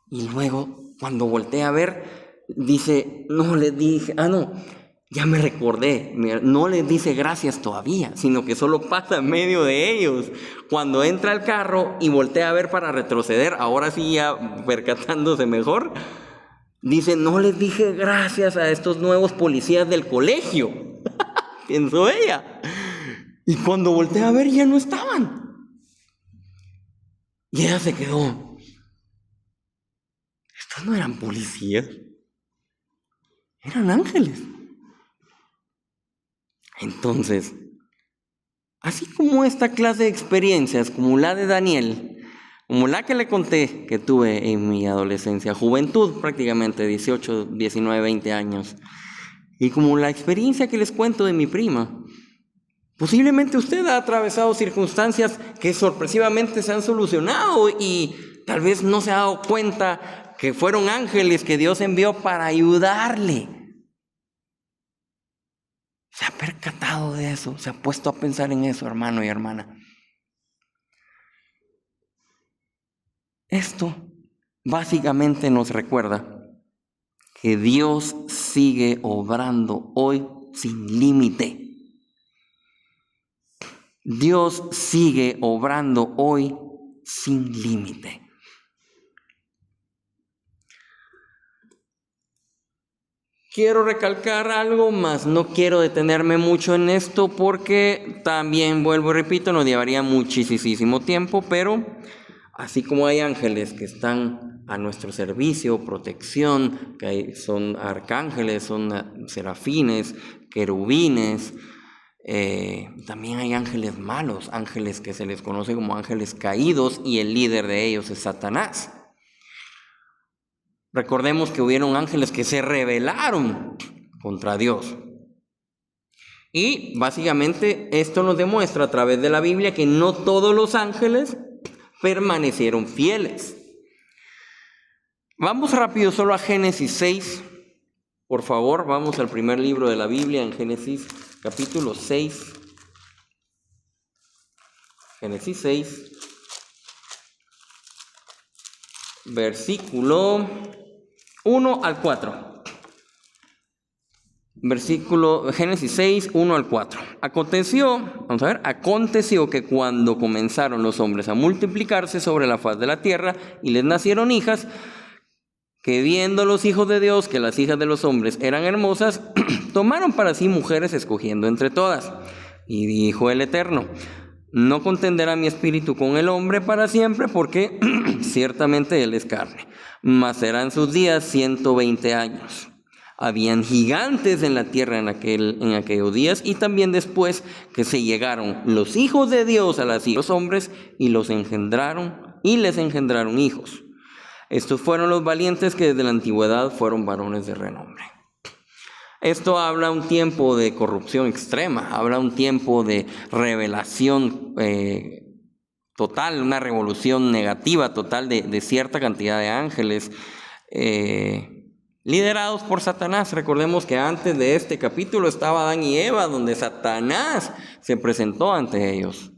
A: y luego cuando voltea a ver, dice, ya me recordé, no les dice gracias todavía, sino que solo pasa en medio de ellos. Cuando entra al carro y voltea a ver para retroceder, ahora sí ya percatándose mejor, dice, no les dije gracias a estos nuevos policías del colegio, pensó ella. Y cuando voltea a ver, ya no estaban. Y ella se quedó, estos no eran policías, eran ángeles. Entonces, así como esta clase de experiencias, como la de Daniel, como la que le conté que tuve en mi adolescencia, juventud, prácticamente 18, 19, 20 años, y como la experiencia que les cuento de mi prima, posiblemente usted ha atravesado circunstancias que sorpresivamente se han solucionado y tal vez no se ha dado cuenta que fueron ángeles que Dios envió para ayudarle. ¿Se ha percatado de eso? ¿Se ha puesto a pensar en eso, hermano y hermana? Esto básicamente nos recuerda que Dios sigue obrando hoy sin límite. Dios sigue obrando hoy sin límite. Quiero recalcar algo más, no quiero detenerme mucho en esto porque también, vuelvo y repito, nos llevaría muchísimo tiempo, pero así como hay ángeles que están a nuestro servicio, protección, que son arcángeles, son serafines, querubines, también hay ángeles malos, ángeles que se les conoce como ángeles caídos, y el líder de ellos es Satanás. Recordemos que hubieron ángeles que se rebelaron contra Dios. Y básicamente esto nos demuestra a través de la Biblia que no todos los ángeles permanecieron fieles. Vamos rápido solo a Génesis 6. Por favor, vamos al primer libro de la Biblia, en Génesis capítulo 6. Génesis 6, versículo 1 al 4. Génesis 6, 1 al 4. Aconteció que cuando comenzaron los hombres a multiplicarse sobre la faz de la tierra y les nacieron hijas, que viendo los hijos de Dios que las hijas de los hombres eran hermosas, tomaron para sí mujeres escogiendo entre todas. Y dijo el Eterno: no contenderá mi espíritu con el hombre para siempre, porque ciertamente él es carne, mas serán sus días 120 años. Habían gigantes en la tierra en aquellos días, y también después que se llegaron los hijos de Dios a las hijas de los hombres, y les engendraron hijos. Estos fueron los valientes que desde la antigüedad fueron varones de renombre. Esto habla un tiempo de corrupción extrema, habla un tiempo de revelación total, una revolución negativa total de cierta cantidad de ángeles liderados por Satanás. Recordemos que antes de este capítulo estaba Adán y Eva, donde Satanás se presentó ante ellos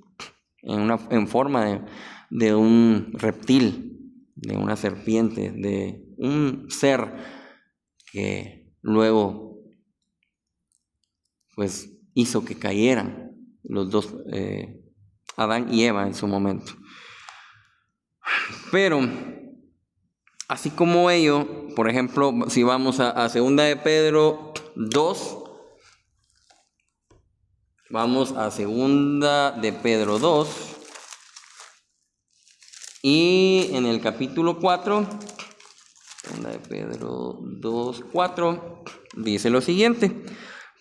A: en forma de un reptil, de una serpiente, de un ser que luego pues hizo que cayeran los dos, Adán y Eva en su momento. Pero así como ello, por ejemplo, si vamos a 2 de Pedro 2, vamos a 2 de Pedro 2, y en el capítulo 4, 2 de Pedro 2, 4, dice lo siguiente: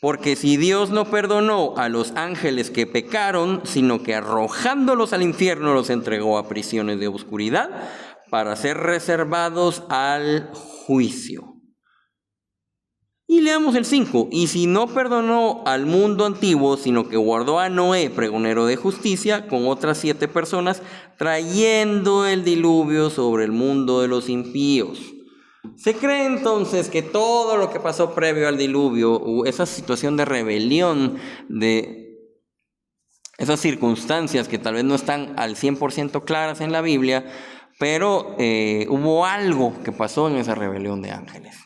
A: porque si Dios no perdonó a los ángeles que pecaron, sino que arrojándolos al infierno los entregó a prisiones de oscuridad para ser reservados al juicio. Y leamos el 5. Y si no perdonó al mundo antiguo, sino que guardó a Noé, pregonero de justicia, con otras 7 personas, trayendo el diluvio sobre el mundo de los impíos. Se cree entonces que todo lo que pasó previo al diluvio, esa situación de rebelión, de esas circunstancias que tal vez no están al 100% claras en la Biblia, pero hubo algo que pasó en esa rebelión de ángeles.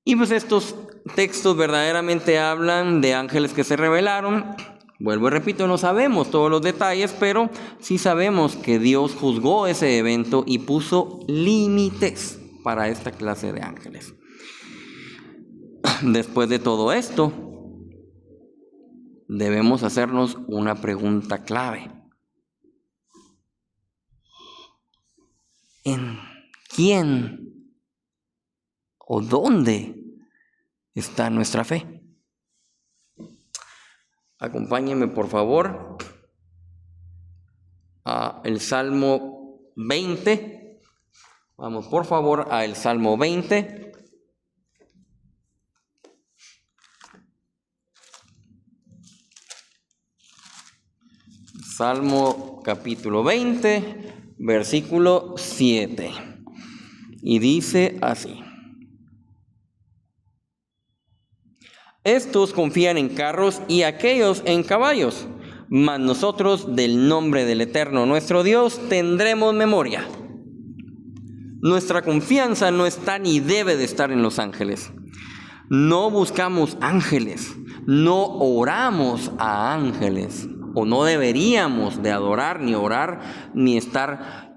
A: Y pues estos textos verdaderamente hablan de ángeles que se rebelaron. Vuelvo y repito, no sabemos todos los detalles, pero sí sabemos que Dios juzgó ese evento y puso límites para esta clase de ángeles. Después de todo esto, debemos hacernos una pregunta clave. ¿En quién o dónde está nuestra fe? Acompáñenme por favor a el Salmo 20. Vamos por favor a el Salmo 20. Salmo capítulo 20, versículo 7. Y dice así: estos confían en carros y aquellos en caballos, mas nosotros del nombre del Eterno nuestro Dios tendremos memoria. Nuestra confianza no está ni debe de estar en los ángeles. No buscamos ángeles, no oramos a ángeles, o no deberíamos de adorar, ni orar, ni estar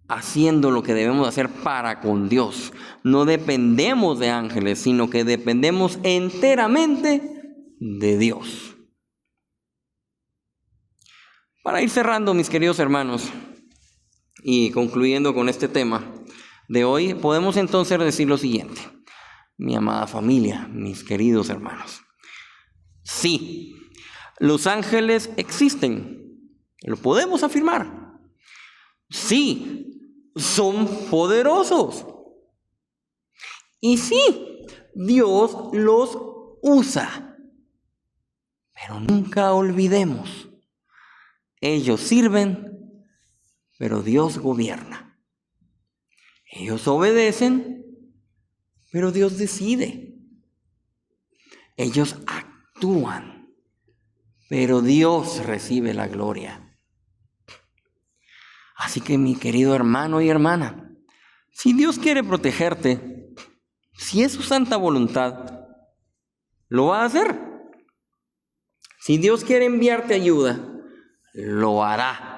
A: haciendo lo que debemos hacer para con Dios. No dependemos de ángeles, sino que dependemos enteramente de Dios. Para ir cerrando, mis queridos hermanos, y concluyendo con este tema de hoy, podemos entonces decir lo siguiente: mi amada familia, mis queridos hermanos, sí, los ángeles existen, lo podemos afirmar. Sí, son poderosos. Y sí, Dios los usa. Pero nunca olvidemos, ellos sirven pero Dios gobierna. Ellos obedecen, pero Dios decide. Ellos actúan, pero Dios recibe la gloria. Así que mi querido hermano y hermana, si Dios quiere protegerte, si es su santa voluntad, lo va a hacer. Si Dios quiere enviarte ayuda, lo hará.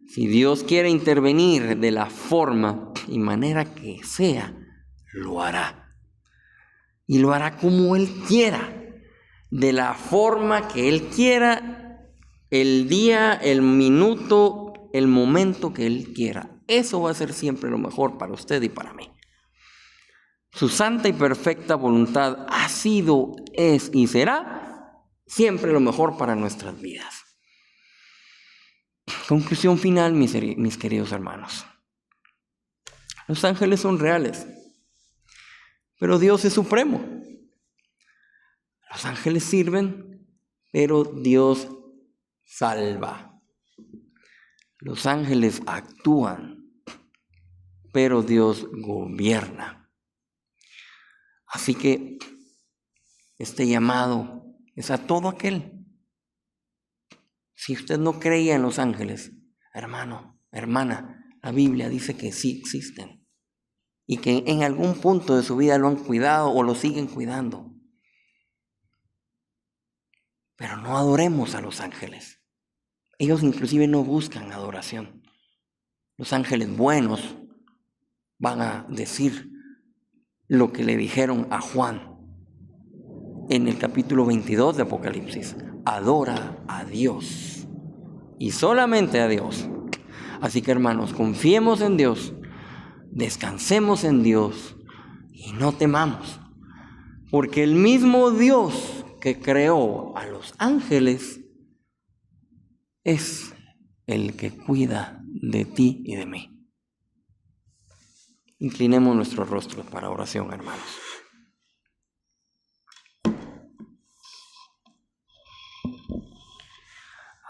A: Si Dios quiere intervenir de la forma y manera que sea, lo hará. Y lo hará como Él quiera, de la forma que Él quiera, el día, el minuto, el momento que Él quiera. Eso va a ser siempre lo mejor para usted y para mí. Su santa y perfecta voluntad ha sido, es y será siempre lo mejor para nuestras vidas. Conclusión final, mis queridos hermanos. Los ángeles son reales, pero Dios es supremo. Los ángeles sirven, pero Dios salva. Los ángeles actúan, pero Dios gobierna. Así que este llamado es a todo aquel. Si usted no creía en los ángeles, hermano, hermana, la Biblia dice que sí existen y que en algún punto de su vida lo han cuidado o lo siguen cuidando. Pero no adoremos a los ángeles. Ellos inclusive no buscan adoración. Los ángeles buenos van a decir lo que le dijeron a Juan en el capítulo 22 de Apocalipsis. Adora a Dios y solamente a Dios. Así que hermanos, confiemos en Dios, descansemos en Dios y no temamos, porque el mismo Dios que creó a los ángeles es el que cuida de ti y de mí. Inclinemos nuestros rostros para oración, hermanos.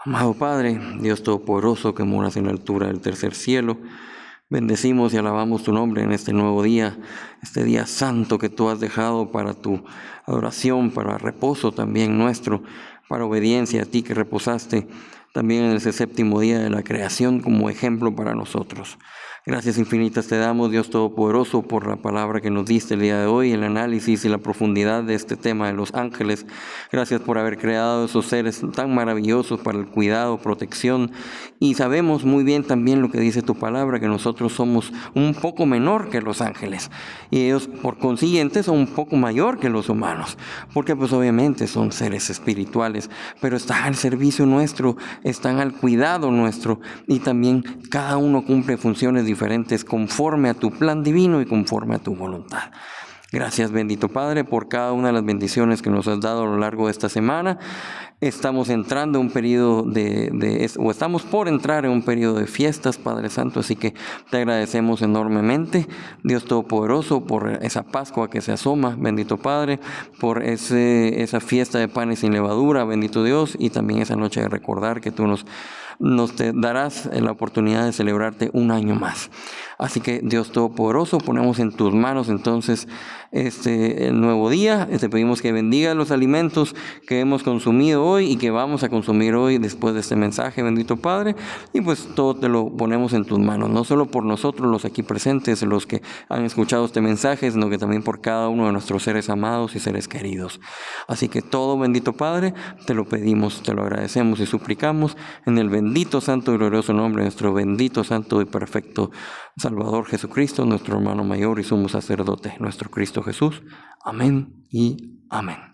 A: Amado Padre, Dios Todopoderoso que moras en la altura del tercer cielo, bendecimos y alabamos tu nombre en este nuevo día, este día santo que tú has dejado para tu adoración, para reposo también nuestro, para obediencia a ti que reposaste también en ese séptimo día de la creación como ejemplo para nosotros. Gracias infinitas te damos, Dios Todopoderoso, por la palabra que nos diste el día de hoy, el análisis y la profundidad de este tema de los ángeles. Gracias por haber creado esos seres tan maravillosos para el cuidado, protección. Y sabemos muy bien también lo que dice tu palabra, que nosotros somos un poco menor que los ángeles. Y ellos, por consiguiente, son un poco mayor que los humanos. Porque pues obviamente son seres espirituales, pero están al servicio nuestro, están al cuidado nuestro. Y también cada uno cumple funciones diferentes conforme a tu plan divino y conforme a tu voluntad. Gracias, bendito Padre, por cada una de las bendiciones que nos has dado a lo largo de esta semana. Estamos entrando en un periodo estamos por entrar en un periodo de fiestas, Padre Santo, así que te agradecemos enormemente, Dios Todopoderoso, por esa Pascua que se asoma, bendito Padre, por esa fiesta de panes sin levadura, bendito Dios, y también esa noche de recordar que tú nos te darás la oportunidad de celebrarte un año más. Así que Dios Todopoderoso, ponemos en tus manos entonces este nuevo día. Te pedimos que bendiga los alimentos que hemos consumido hoy y que vamos a consumir hoy después de este mensaje, bendito Padre. Y pues todo te lo ponemos en tus manos, no solo por nosotros los aquí presentes, los que han escuchado este mensaje, sino que también por cada uno de nuestros seres amados y seres queridos. Así que todo, bendito Padre, te lo pedimos, te lo agradecemos y suplicamos en el bendito, santo y glorioso nombre de nuestro bendito, santo y perfecto Salvador Jesucristo, nuestro hermano mayor y sumo sacerdote, nuestro Cristo Jesús. Amén y amén.